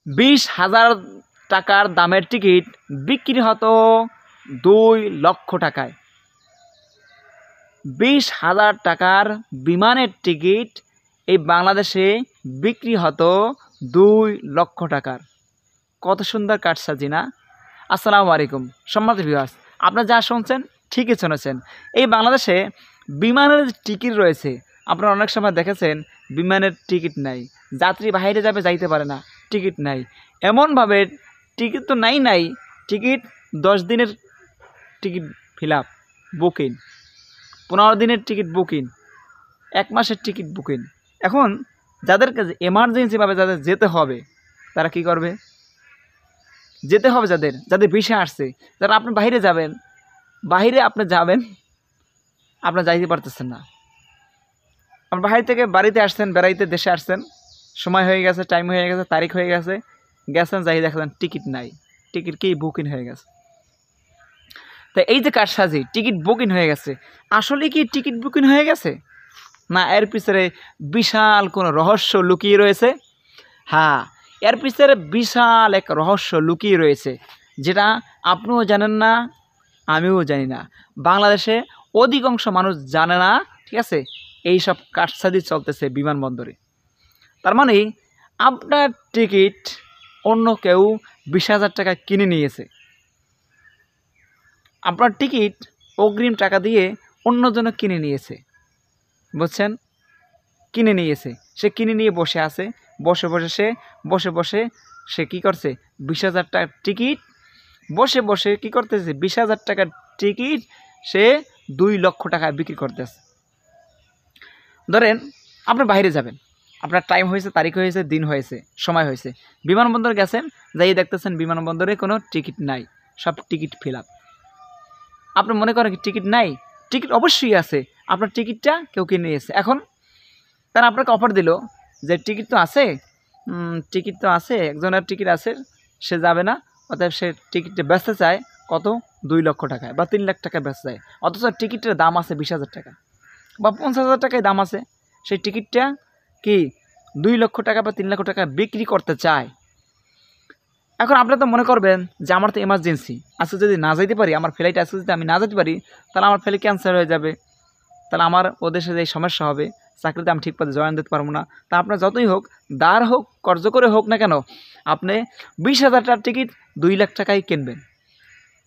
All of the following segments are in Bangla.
20,000 টাকার দামের টিকিট বিক্রি হতো 2 লক্ষ টাকায়। 20,000 টাকার বিমানের টিকিট এই বাংলাদেশে বিক্রি হতো 2 লক্ষ টাকার। কত সুন্দর কারসাজি না? আসসালামু আলাইকুম সম্মানিত ভিউয়ার্স, আপনারা যা শুনছেন ঠিকই শুনেছেন। এই বাংলাদেশে বিমানের টিকিট রয়েছে, আপনারা অনেক সময় দেখেছেন বিমানের টিকিট নাই, যাত্রী বাইরে যাবে যাইতে পারে না, টিকিট নাই। এমনভাবে টিকিট তো নাই, টিকিট 10 দিনের টিকিট ফিল আপ বুকিং, 15 দিনের টিকিট বুকিং, 1 মাসের টিকিট বুকিং। এখন যাদের কাছে এমার্জেন্সিভাবে যাদের যেতে হবে তারা কি করবে? যেতে হবে যাদের ভিসা আসছে, যারা আপনি বাইরে যাবেন, আপনার যাইতে পারতেছেন না। আপনি বাইরে থেকে বাড়িতে আসছেন, বেড়াইতে দেশে আসছেন, সময় হয়ে গেছে, টাইম হয়ে গেছে, তারিখ হয়ে গেছে, গেছেন যাই দেখলেন টিকিট নাই, টিকিট কি বুকিং হয়ে গেছে। তো এই যে কারসাজি, টিকিট বুকিং হয়ে গেছে, আসলে কি টিকিট বুকিং হয়ে গেছে না এর পিছনে বিশাল কোনো রহস্য লুকিয়ে রয়েছে? হ্যাঁ, এর পিছনে বিশাল এক রহস্য লুকিয়ে রয়েছে, যেটা আপনিও জানেন না, আমিও জানি না, বাংলাদেশে অধিকাংশ মানুষ জানে না। ঠিক আছে, এই সব কারসাজি চলতেছে বিমানবন্দরে। তার মানে আপনার টিকিট অন্য কেউ 20,000 টাকা কিনে নিয়েছে। আপনার টিকিট অগ্রিম টাকা দিয়ে অন্যজনে কিনে নিয়েছে, বুঝছেন? কিনে নিয়েছে, সে কিনে নিয়ে বসে আছে, বসে সে কী করছে? 20,000 টাকার টিকিট বসে কী করতেছে? 20,000 টাকার টিকিট সে 2 লক্ষ টাকায় বিক্রি করতেছে। ধরেন আপনি বাইরে যাবেন, আপনার টাইম হয়েছে, তারিখ হয়েছে, দিন হয়েছে, সময় হয়েছে, বিমানবন্দরে গেছেন, যাই দেখতেছেন বিমানবন্দরে কোনো টিকিট নাই, সব টিকিট ফিল আপ। আপনি মনে করেন কি টিকিট নাই? টিকিট অবশ্যই আছে, আপনার টিকিটটা কেউ কিনে নিয়েছে। এখন তারা আপনাকে অফার দিল যে টিকিট তো আছে, একজনের টিকিট আছে, সে যাবে না, অতএব সে টিকিটটা বেচতে চায় কত? 2 লক্ষ টাকায় বা 3 লাখ টাকায় বেচতে চায়। অথচ টিকিটের দাম আছে 20,000 টাকা বা 50,000 টাকায় দাম আছে, সেই টিকিটটা কি 2 লক্ষ টাকা বা 3 লক্ষ টাকা বিক্রি করতে চায়। এখন আপনি তো মনে করবেন যে আমার তো এমার্জেন্সি, আজকে যদি না যেতে পারি, আমার ফ্লাইট আজকে যদি আমি না যেতে পারি, তাহলে আমার ফ্লাইট ক্যান্সেল হয়ে যাবে, তাহলে আমার ও দেশে যে সমস্যা হবে, চাকরিতে আমি ঠিক পথে জয়েন দিতে পারবো না। তা আপনার যতই হোক, দাঁড় হোক, কর্জ করে হোক না কেন, আপনি 20,000 টাকার টিকিট 2 লাখ টাকায় কিনবেন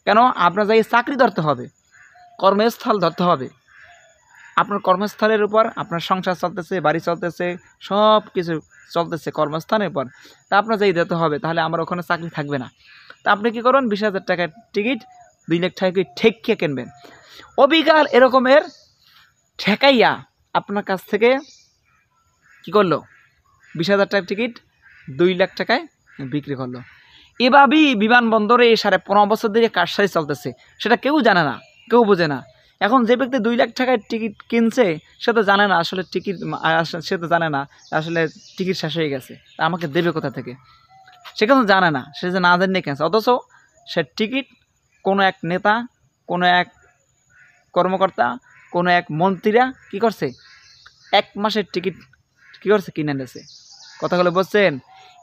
কেন? আপনার যাই চাকরি ধরতে হবে, কর্মস্থল ধরতে হবে, আপনার কর্মস্থলের উপর আপনার সংসার চলতেছে, বাড়ি চলতেছে, সব কিছু চলতেছে কর্মস্থানের উপর, তা আপনার যাই দিতে হবে, তাহলে আমার ওখানে চাকরি থাকবে না। তা আপনি কী করুন? 20,000 টাকার টিকিট 2 লাখ টাকা ঠেকিয়ে কিনবেন। অবিকাল এরকমের ঠেকাইয়া আপনার কাছ থেকে কী করলো? 20,000 টাকার টিকিট 2 লাখ টাকায় বিক্রি করলো। এভাবেই বিমানবন্দরে 15.5 বছর ধরে কারসাজি চলতেছে, সেটা কেউ জানে না, কেউ বোঝে না। এখন যে ব্যক্তি 2 লাখ টাকায় টিকিট কিনছে, সে তো জানে না আসলে আসলে টিকিট শেষ হয়ে গেছে, আমাকে দেবে কোথা থেকে, সে কিন্তু জানে না, সে যে না জানিয়ে কিনছে। অথচ সে টিকিট কোনো এক নেতা, কোনো এক কর্মকর্তা, কোনো এক মন্ত্রীরা কী করছে? 1 মাসের টিকিট কী করছে? কিনে নিয়েছে। কথাগুলো বলছেন?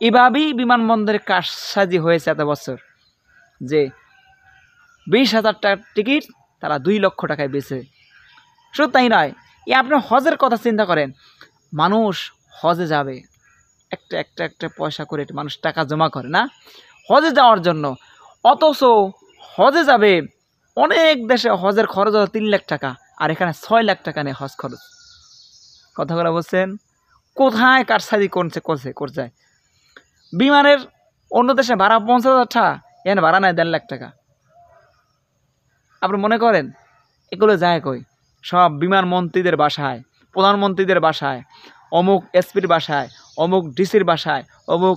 এভাবেই বিমানবন্দরের কারসাজি হয়েছে এত বছর, যে 20,000 টাকার টিকিট তারা 2 লক্ষ টাকায় বেচে। শুধু তাই নয়, আপনি হজের কথা চিন্তা করেন, মানুষ হজে যাবে, একটা পয়সা করে মানুষ টাকা জমা করে না হজে যাওয়ার জন্য, অথচ হজে যাবে অনেক দেশে হজের খরচ হলো 3 লাখ টাকা, আর এখানে 6 লাখ টাকা নেই হজ খরচ। কথাগুলো বলছেন? কোথায় কারসাজি করছে? বিমানের অন্য দেশে ভাড়া 50,000 টাকা, এখানে ভাড়া নেয় 1.5 লাখ টাকা। আপনি মনে করেন এগুলো যায় কই? সব বিমান মন্ত্রীদের বাসায়, প্রধানমন্ত্রীদের বাসায়, অমুক এসপির বাসায়, অমুক ডিসির বাসায়, অমুক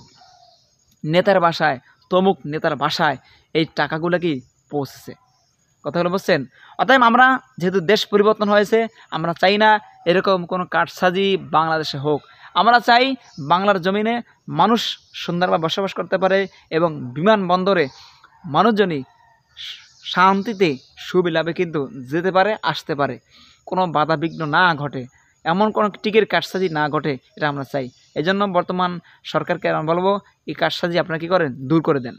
নেতার বাসায়, তমুক নেতার বাসায় এই টাকাগুলো কি পৌঁছেছে। কথাগুলো বুঝছেন? অতএব আমরা যেহেতু দেশ পরিবর্তন হয়েছে, আমরা চাই না এরকম কোনো কারসাজি বাংলাদেশে হোক। আমরা চাই বাংলার জমিনে মানুষ সুন্দরভাবে বসবাস করতে পারে এবং বিমানবন্দরে মানুষজনই শান্তিতে সুবিলাভে কিন্তু যেতে পারে, আসতে পারে, কোনো বাধা বিঘ্ন না ঘটে, এমন কোনো টিকির কারসাজি না ঘটে, এটা আমরা চাই। এজন্য বর্তমান সরকারকে আমরা বলবো এই কারসাজি আপনারা কী করেন, দূর করে দেন।